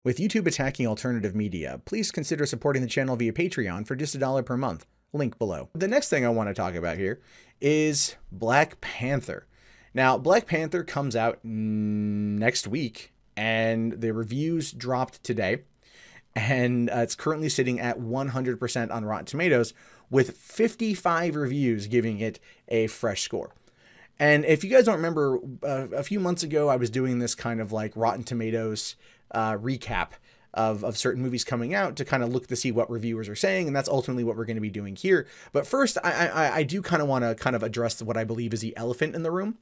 With YouTube attacking alternative media, please consider supporting the channel via Patreon for just $1 per month. Link below. The next thing I want to talk about here is Black Panther. Now, Black Panther comes out next week, and the reviews dropped today, and it's currently sitting at 100% on Rotten Tomatoes, with 55 reviews giving it a fresh score. And if you guys don't remember, a few months ago, I was doing this kind of like Rotten Tomatoes recap of certain movies coming out to kind of look to see what reviewers are saying. And that's ultimately what we're going to be doing here. But first, I do kind of want to kind of address what I believe is the elephant in the room.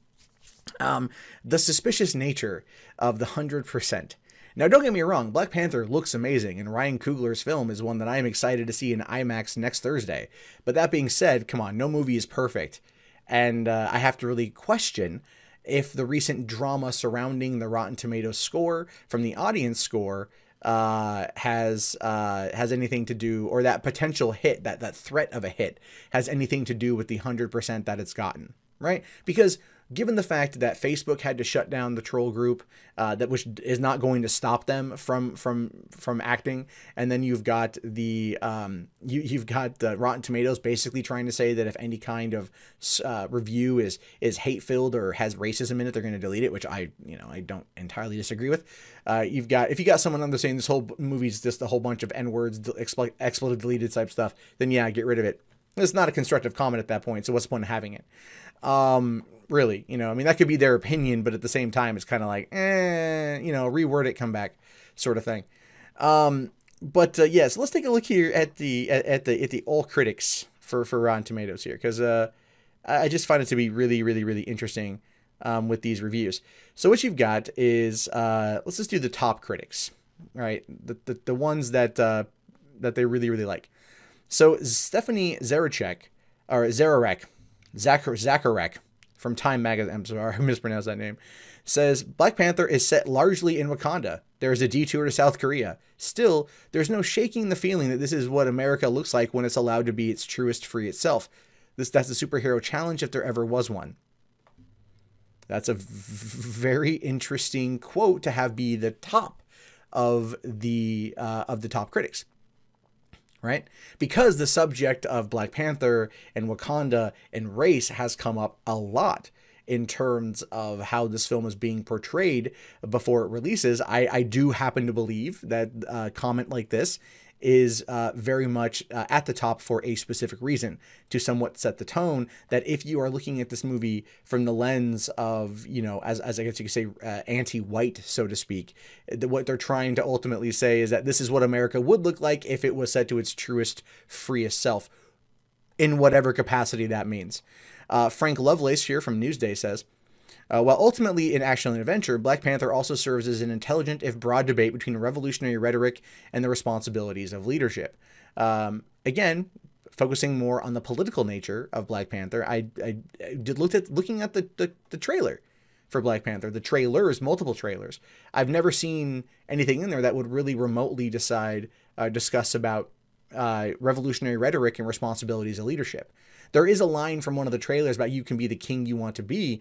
The suspicious nature of the 100%. Now, don't get me wrong, Black Panther looks amazing, and Ryan Coogler's film is one that I am excited to see in IMAX next Thursday. But that being said, come on, no movie is perfect. And I have to really question if the recent drama surrounding the Rotten Tomatoes score from the audience score has anything to do, or that potential hit, that threat of a hit, has anything to do with the 100% that it's gotten, right? Because given the fact that Facebook had to shut down the troll group, which is not going to stop them from acting, and then you've got the Rotten Tomatoes basically trying to say that if any kind of review is hate-filled or has racism in it, they're going to delete it, which I don't entirely disagree with. If you got someone on there saying this whole movie's just a whole bunch of N-words, expletive deleted type stuff, then yeah, get rid of it. It's not a constructive comment at that point, so what's the point of having it? Really, I mean, that could be their opinion, but at the same time, it's kind of like, reword it, come back, sort of thing. Yeah, so let's take a look here at the all critics for Rotten Tomatoes here, because I just find it to be really, really, really interesting with these reviews. So what you've got is let's just do the top critics, right? The ones that they really, really like. So Stephanie Zaracek from Time Magazine, I'm sorry, I mispronounced that name, says Black Panther is set largely in Wakanda. There is a detour to South Korea. Still, there's no shaking the feeling that this is what America looks like when it's allowed to be its truest, free itself. That's a superhero challenge if there ever was one. That's a very interesting quote to have be the top of the top critics. Right? Because the subject of Black Panther and Wakanda and race has come up a lot in terms of how this film is being portrayed before it releases. I do happen to believe that a comment like this is very much at the top for a specific reason, to somewhat set the tone that if you are looking at this movie from the lens of, as I guess you could say, anti-white, so to speak, what they're trying to ultimately say is that this is what America would look like if it was set to its truest, freest self, in whatever capacity that means. Frank Lovelace here from Newsday says, while ultimately an action and adventure, Black Panther also serves as an intelligent, if broad, debate between revolutionary rhetoric and the responsibilities of leadership. Again, focusing more on the political nature of Black Panther, I did looking at the trailer for Black Panther, the trailers, multiple trailers. I've never seen anything in there that would really remotely discuss about revolutionary rhetoric and responsibilities of leadership. There is a line from one of the trailers about you can be the king you want to be,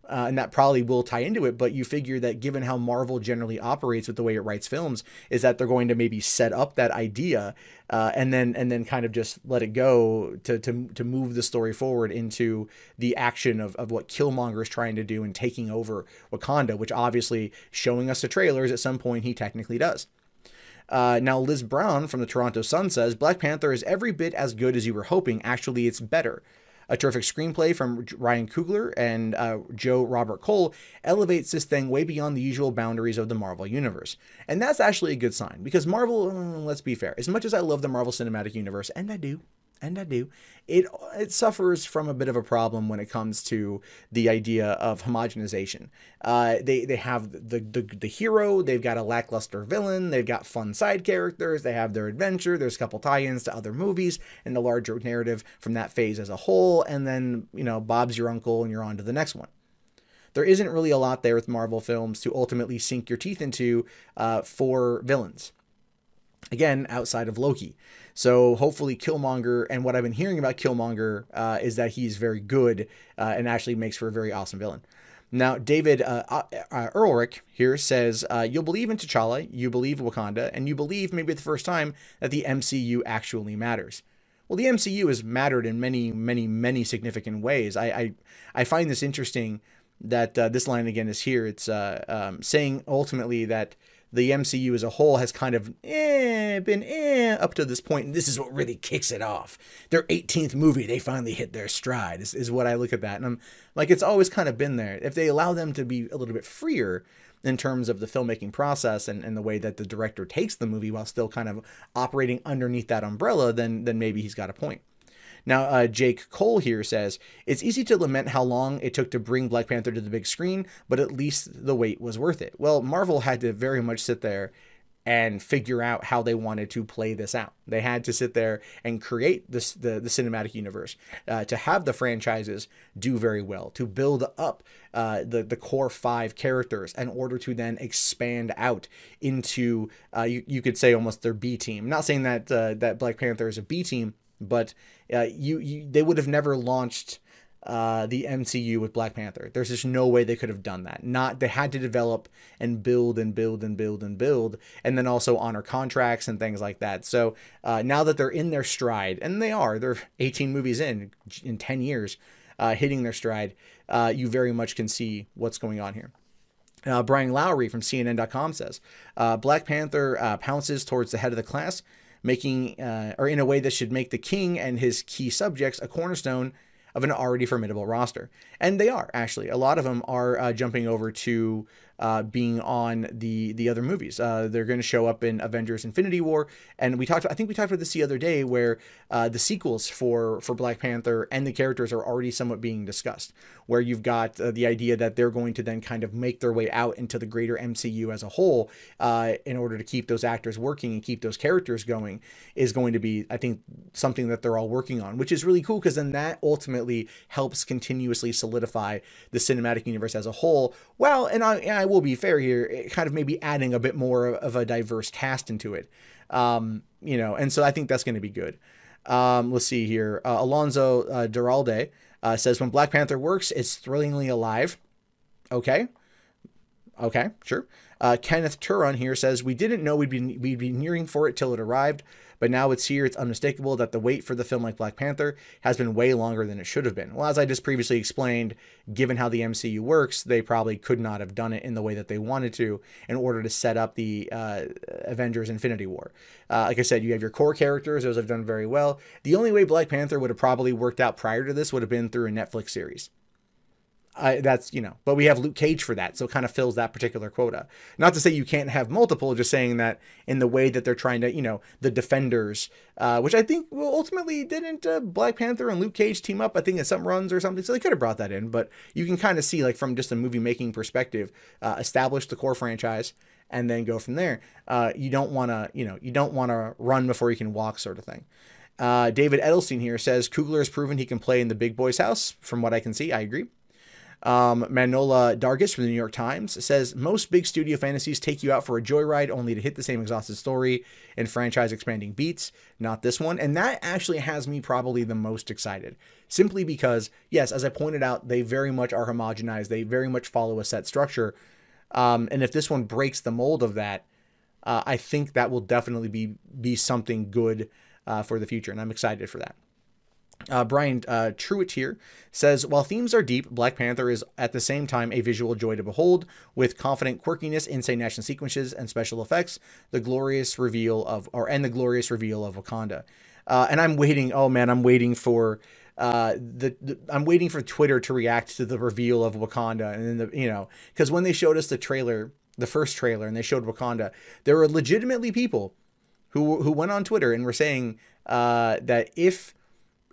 and that probably will tie into it, but you figure that given how Marvel generally operates with the way it writes films, is that they're going to maybe set up that idea and then kind of just let it go to move the story forward into the action of what Killmonger is trying to do and taking over Wakanda, which obviously, showing us the trailers, at some point he technically does. Now, Liz Brown from the Toronto Sun says, Black Panther is every bit as good as you were hoping. Actually, it's better. A terrific screenplay from Ryan Coogler and Joe Robert Cole elevates this thing way beyond the usual boundaries of the Marvel Universe. And that's actually a good sign, because Marvel, let's be fair, as much as I love the Marvel Cinematic Universe, and I do, it suffers from a bit of a problem when it comes to the idea of homogenization. They have the hero, they've got a lackluster villain, they've got fun side characters, they have their adventure, there's a couple tie-ins to other movies and the larger narrative from that phase as a whole, and then, Bob's your uncle and you're on to the next one. There isn't really a lot there with Marvel films to ultimately sink your teeth into for villains. Again, outside of Loki. So hopefully Killmonger, and what I've been hearing about Killmonger is that he's very good and actually makes for a very awesome villain. Now, David Ehrlich here says, you'll believe in T'Challa, you believe Wakanda, and you believe maybe the first time that the MCU actually matters. Well, the MCU has mattered in many, many, many significant ways. I find this interesting that this line again is here. It's saying ultimately that the MCU as a whole has kind of been up to this point, and this is what really kicks it off. Their 18th movie, they finally hit their stride, is what I look at that. And I'm like, it's always kind of been there. If they allow them to be a little bit freer in terms of the filmmaking process and the way that the director takes the movie while still kind of operating underneath that umbrella, then maybe he's got a point. Now, Jake Cole here says, it's easy to lament how long it took to bring Black Panther to the big screen, but at least the wait was worth it. Well, Marvel had to very much sit there and figure out how they wanted to play this out. They had to sit there and create the cinematic universe, to have the franchises do very well, to build up the core 5 characters in order to then expand out into, you could say almost their B team. I'm not saying that that Black Panther is a B team, but they would have never launched the MCU with Black Panther. There's just no way they could have done that. They had to develop and build and build and build and build, and then also honor contracts and things like that. So now that they're in their stride, and they're 18 movies in 10 years, hitting their stride, you very much can see what's going on here. Brian Lowry from CNN.com says, Black Panther pounces towards the head of the class, making or in a way that should make the king and his key subjects a cornerstone of an already formidable roster. And they are, actually. A lot of them are jumping over to being on the other movies. They're going to show up in Avengers Infinity War. And I think we talked about this the other day, where the sequels for Black Panther and the characters are already somewhat being discussed, where you've got the idea that they're going to then kind of make their way out into the greater MCU as a whole, in order to keep those actors working and keep those characters going, is going to be, I think, something that they're all working on, which is really cool, because then that ultimately helps continuously solidify the cinematic universe as a whole. Well, and I will be fair here, kind of maybe adding a bit more of a diverse cast into it, and so I think that's going to be good. Let's see here. Alonzo Duralde says, when Black Panther works, it's thrillingly alive. Okay, sure. Kenneth Turon here says, we didn't know we'd be nearing for it till it arrived, but now it's here. It's unmistakable that the wait for the film like Black Panther has been way longer than it should have been. Well, as I just previously explained, given how the MCU works, they probably could not have done it in the way that they wanted to in order to set up the Avengers Infinity War. Like I said, you have your core characters. Those have done very well. The only way Black Panther would have probably worked out prior to this would have been through a Netflix series. But we have Luke Cage for that, so it kind of fills that particular quota. Not to say you can't have multiple, just saying that in the way that they're trying to, the Defenders, which I think ultimately didn't Black Panther and Luke Cage team up, I think in some runs or something, so they could have brought that in, but you can kind of see, like, from just a movie making perspective, establish the core franchise and then go from there. You don't want to run before you can walk, sort of thing. David Edelstein here says, Coogler has proven he can play in the big boy's house. From what I can see, I agree. Manola Dargis from the New York Times says, most big studio fantasies take you out for a joyride only to hit the same exhausted story and franchise expanding beats. Not this one. And that actually has me probably the most excited, simply because, yes, as I pointed out, they very much are homogenized. They very much follow a set structure. And if this one breaks the mold of that, I think that will definitely be something good for the future. And I'm excited for that. Brian Truitt here says, while themes are deep, Black Panther is at the same time a visual joy to behold, with confident quirkiness, insane action sequences, and special effects. The glorious reveal of Wakanda. And I'm waiting. Oh man, I'm waiting for I'm waiting for Twitter to react to the reveal of Wakanda, and then because when they showed us the first trailer, and they showed Wakanda, there were legitimately people who went on Twitter and were saying that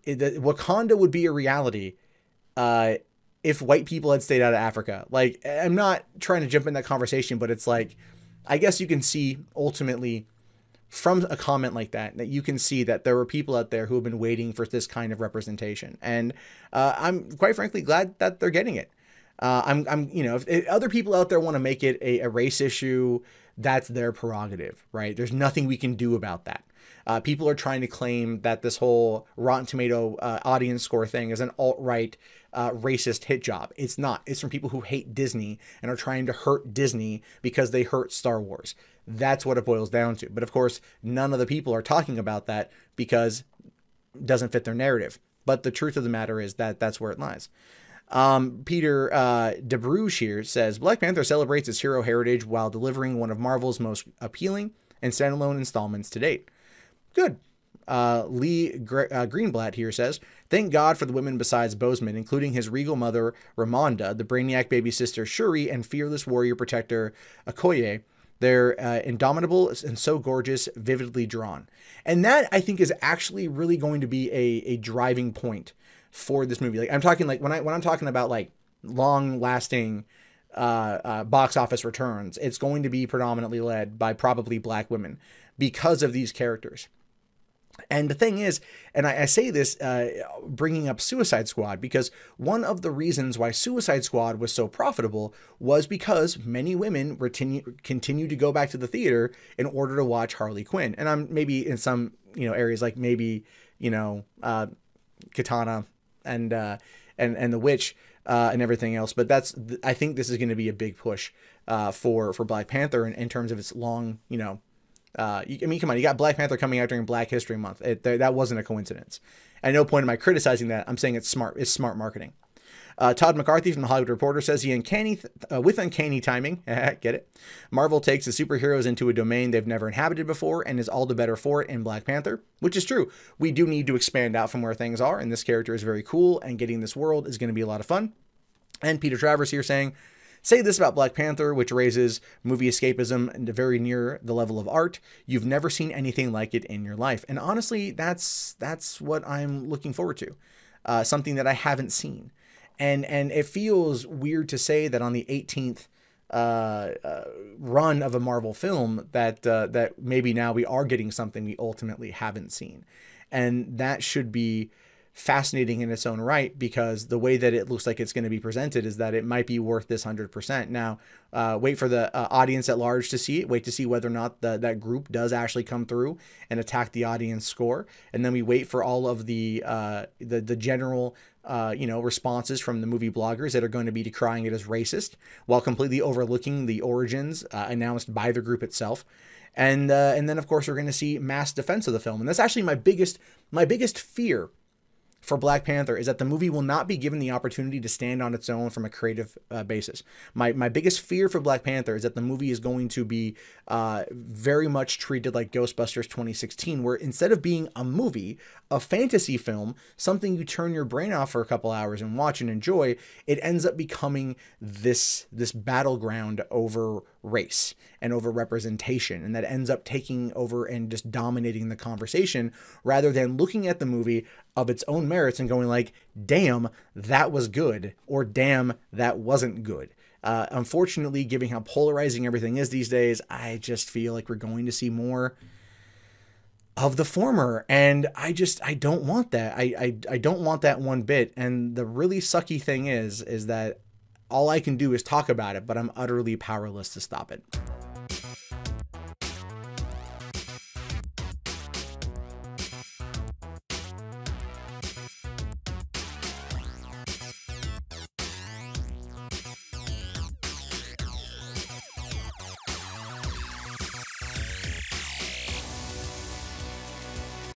that Wakanda would be a reality if white people had stayed out of Africa. Like, I'm not trying to jump in that conversation, but it's like, I guess you can see ultimately from a comment like that you can see that there were people out there who have been waiting for this kind of representation. And I'm quite frankly glad that they're getting it. If other people out there want to make it a race issue, that's their prerogative, right? There's nothing we can do about that. People are trying to claim that this whole Rotten Tomato audience score thing is an alt-right racist hit job. It's not. It's from people who hate Disney and are trying to hurt Disney because they hurt Star Wars. That's what it boils down to. But of course, none of the people are talking about that because it doesn't fit their narrative. But the truth of the matter is that that's where it lies. Peter DeBruge here says, Black Panther celebrates its hero heritage while delivering one of Marvel's most appealing and standalone installments to date. Good. Lee Greenblatt here says, thank God for the women besides Boseman, including his regal mother, Ramonda, the brainiac baby sister, Shuri, and fearless warrior protector, Okoye. They're indomitable and so gorgeous, vividly drawn. And that, I think, is actually really going to be a driving point for this movie. Like, I'm talking like when I'm talking about like long lasting box office returns, it's going to be predominantly led by probably Black women because of these characters. And the thing is, and I say this bringing up Suicide Squad, because one of the reasons why Suicide Squad was so profitable was because many women continue to go back to the theater in order to watch Harley Quinn. And I'm maybe in some areas like maybe Katana and the Witch and everything else. But I think this is going to be a big push for Black Panther in terms of its long I mean, come on, you got Black Panther coming out during Black History Month. That wasn't a coincidence. At no point am I criticizing that. I'm saying it's smart. It's smart marketing. Todd McCarthy from The Hollywood Reporter says with uncanny timing, get it? Marvel takes the superheroes into a domain they've never inhabited before and is all the better for it in Black Panther, which is true. We do need to expand out from where things are, and this character is very cool, and getting this world is going to be a lot of fun. And Peter Travers here saying, say this about Black Panther, which raises movie escapism into very near the level of art. You've never seen anything like it in your life. And honestly, that's what I'm looking forward to. Something that I haven't seen. And it feels weird to say that on the 18th run of a Marvel film that maybe now we are getting something we ultimately haven't seen. And that should be fascinating in its own right, because the way that it looks like it's going to be presented is that it might be worth this 100%. Now, wait for the audience at large to see it. Wait to see whether or not that group does actually come through and attack the audience score. And then we wait for all of the general responses from the movie bloggers that are going to be decrying it as racist, while completely overlooking the origins announced by the group itself. And then, of course, we're going to see mass defense of the film. And that's actually my biggest fear for Black Panther, is that the movie will not be given the opportunity to stand on its own from a creative basis. My biggest fear for Black Panther is that the movie is going to be very much treated like Ghostbusters 2016, where instead of being a movie, a fantasy film, something you turn your brain off for a couple hours and watch and enjoy, it ends up becoming this battleground over race and over representation, and that ends up taking over and just dominating the conversation, rather than looking at the movie of its own merits and going like, damn, that was good, or damn, that wasn't good. Unfortunately, given how polarizing everything is these days, I just feel like we're going to see more of the former, and I don't want that. I don't want that one bit. And the really sucky thing is that all I can do is talk about it, but I'm utterly powerless to stop it.